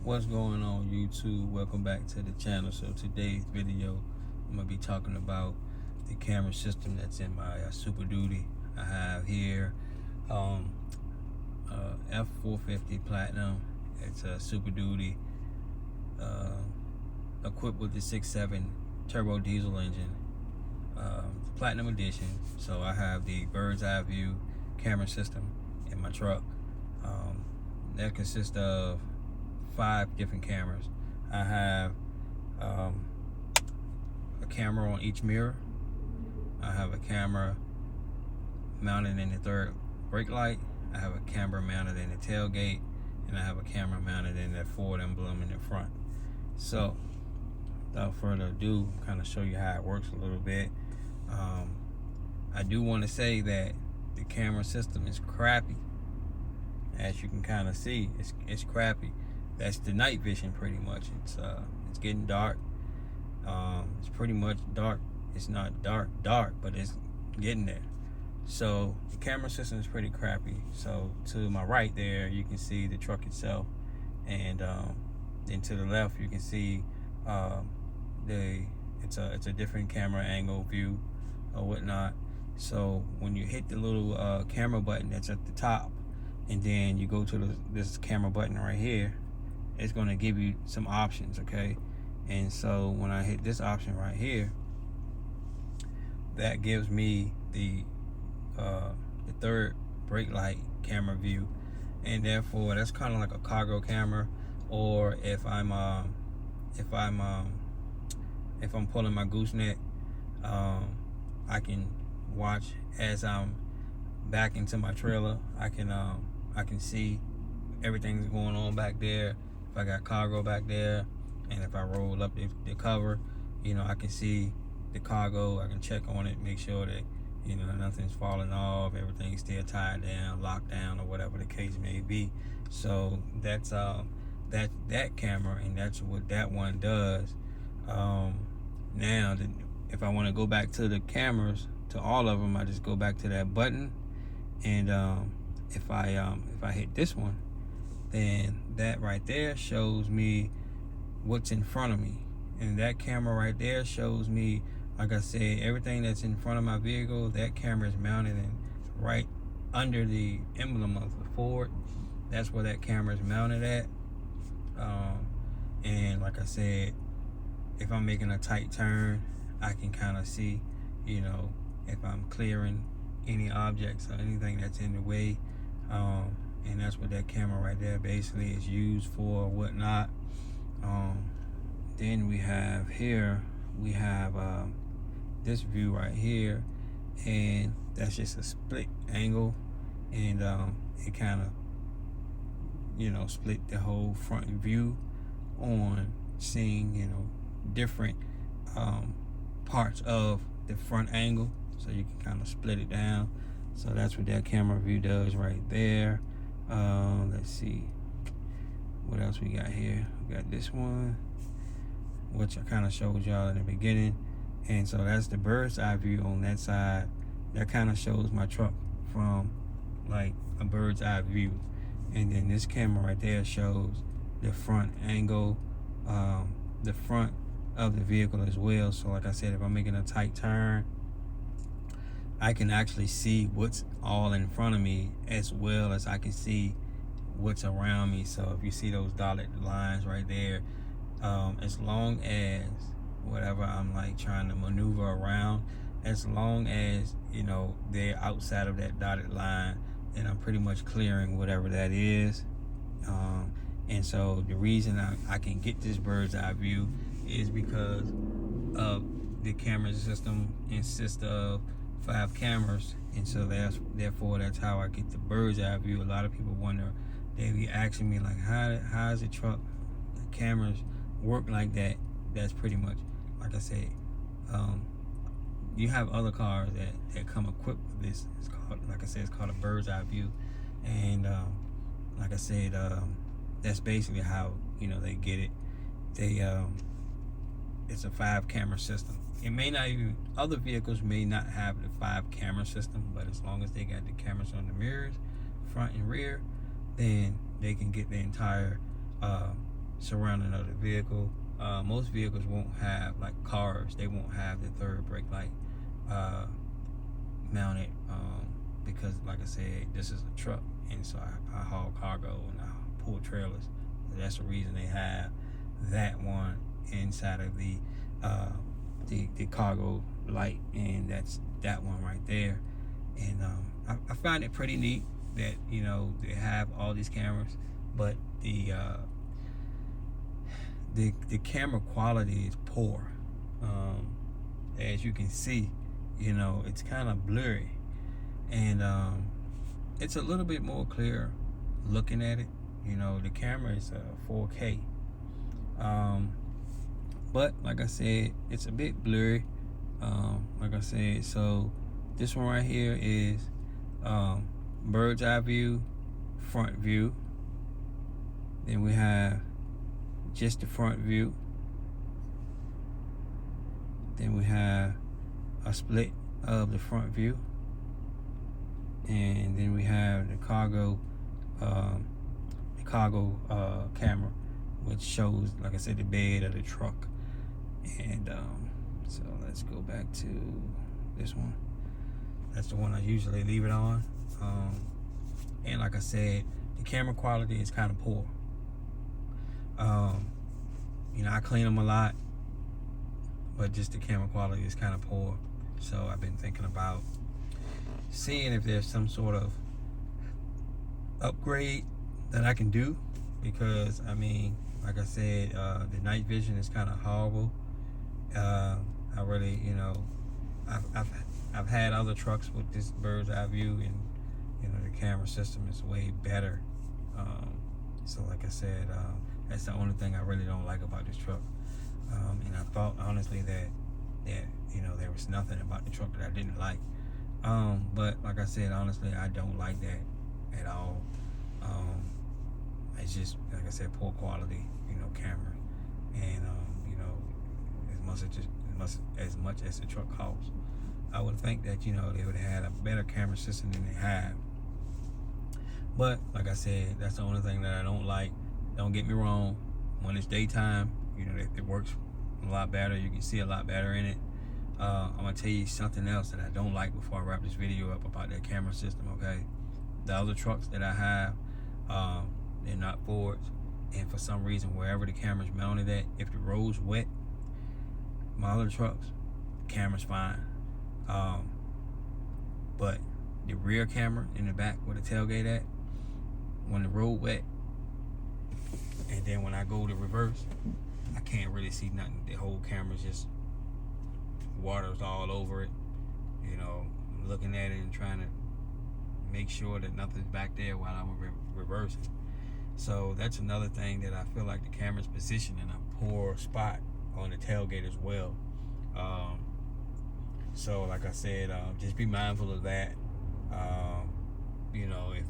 What's going on, YouTube? Welcome back to the channel. So today's video, I'm gonna be talking about the camera system that's in my Super Duty. I have here f450 Platinum. It's a Super Duty equipped with the 6.7 turbo diesel engine, Platinum Edition. So I have the bird's eye view camera system in my truck. That consists of 5 different cameras. I have a camera on each mirror. I have a camera mounted in the third brake light. I have a camera mounted in the tailgate, and I have a camera mounted in that Ford emblem in the front. So without further ado, kind of show you how it works a little bit. I do want to say that the camera system is crappy. As you can kind of see, it's crappy. That's the night vision pretty much. It's getting dark. It's pretty much dark. It's not dark, but it's getting there. So the camera system is pretty crappy. So to my right there, you can see the truck itself, and then to the left, you can see it's a different camera angle view or whatnot. So when you hit the little camera button that's at the top, and then you go to this camera button right here, it's going to give you some options, okay? And so when I hit this option right here, that gives me the third brake light camera view, and therefore that's kind of like a cargo camera. Or if I'm pulling my gooseneck, I can watch as I'm back into my trailer. I can see everything's going on back there. If I got cargo back there, and if I roll up the cover, I can see the cargo. I can check on it, make sure that nothing's falling off, everything's still tied down, locked down, or whatever the case may be. So that's that camera, and that's what that one does. Now if I want to go back to the cameras, to all of them, I just go back to that button, and if I hit this one, then that right there shows me what's in front of me. And that camera right there shows me, like I said, everything that's in front of my vehicle. That camera is mounted in right under the emblem of the Ford. That's where that camera is mounted at. And like I said, if I'm making a tight turn, I can kind of see, if I'm clearing any objects or anything that's in the way. And that's what that camera right there basically is used for, or whatnot. Then we have here, this view right here, and that's just a split angle, and it kind of split the whole front view on seeing different parts of the front angle, so you can kind of split it down. So that's what that camera view does right there. Let's see what else we got here. We got this one, which I kind of showed y'all in the beginning, and so that's the bird's eye view on that side. That kind of shows my truck from like a bird's eye view. And then this camera right there shows the front angle, the front of the vehicle as well. So like I said, if I'm making a tight turn, I can actually see what's all in front of me, as well as I can see what's around me. So if you see those dotted lines right there, as long as whatever I'm like trying to maneuver around, as long as they're outside of that dotted line, then I'm pretty much clearing whatever that is. And so the reason I can get this bird's eye view is because of the camera system consists of 5 cameras, and so therefore that's how I get the bird's eye view. A lot of people wonder, they be asking me like, how is the truck cameras work like that? That's pretty much, like I said, you have other cars that come equipped with this. It's called, like I said, it's called a bird's eye view, and like I said, that's basically how they get it. It's a 5 camera system. It may not even, other vehicles may not have the 5 camera system, but as long as they got the cameras on the mirrors, front and rear, then they can get the entire surrounding of the vehicle. Most vehicles won't have, like cars, they won't have the third brake light mounted, because like I said, this is a truck, and so I haul cargo and I pull trailers. So that's the reason they have that one inside of the cargo light, and that's that one right there. And I find it pretty neat that, you know, they have all these cameras, but the camera quality is poor. As you can see, you know, it's kind of blurry, and it's a little bit more clear looking at it. You know, the camera is 4K, but like I said, it's a bit blurry. Like I said, so this one right here is bird's eye view, front view. Then we have just the front view. Then we have a split of the front view, and then we have the cargo camera, which shows, like I said, the bed of the truck. And so let's go back to this one. That's the one I usually leave it on. And like I said, the camera quality is kind of poor. You know, I clean them a lot, but just the camera quality is kind of poor. So I've been thinking about seeing if there's some sort of upgrade that I can do, because I mean, like I said, the night vision is kind of horrible. I really, you know, I've had other trucks with this bird's eye view, and you know, the camera system is way better. So like I said, that's the only thing I really don't like about this truck. And I thought honestly that you know, there was nothing about the truck that I didn't like. But like I said, honestly, I don't like that at all. It's just, like I said, poor quality, you know, camera. And you know, as much as the truck costs, I would think that, you know, they would have had a better camera system than they have. But like I said, that's the only thing that I don't like. Don't get me wrong, when it's daytime, you know, it works a lot better. You can see a lot better in it. I'm gonna tell you something else that I don't like before I wrap this video up about that camera system, okay? The other trucks that I have, they're not Fords, and for some reason, wherever the camera's mounted at, if the road's wet, my other trucks, the camera's fine. But the rear camera in the back where the tailgate at, when the road wet, and then when I go to reverse, I can't really see nothing. The whole camera's just water's all over it. You know, I'm looking at it and trying to make sure that nothing's back there while I'm reversing. So that's another thing, that I feel like the camera's positioned in a poor spot on the tailgate as well. So like I said, just be mindful of that. You know, if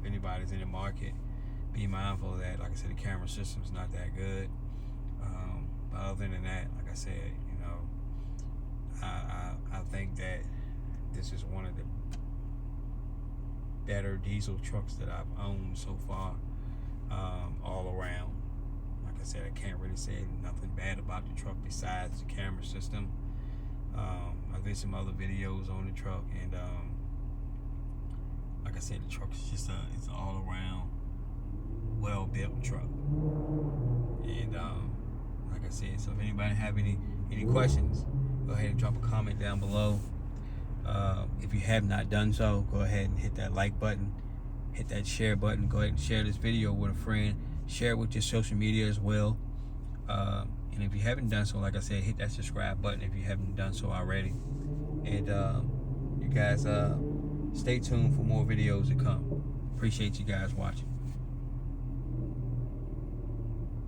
anybody's in the market, be mindful of that. Like I said, the camera system's not that good. But other than that, like I said, you know, I think that this is one of the better diesel trucks that I've owned so far, all around. Like I said, I can't really say nothing bad about the truck besides the camera system. I did some other videos on the truck, and like I said, the truck is just it's an all around well built truck. And like I said, so if anybody have any questions, go ahead and drop a comment down below. If you have not done so, go ahead and hit that like button, hit that share button. Go ahead and share this video with a friend. Share it with your social media as well. And if you haven't done so, like I said, hit that subscribe button if you haven't done so already. And you guys, stay tuned for more videos to come. Appreciate you guys watching.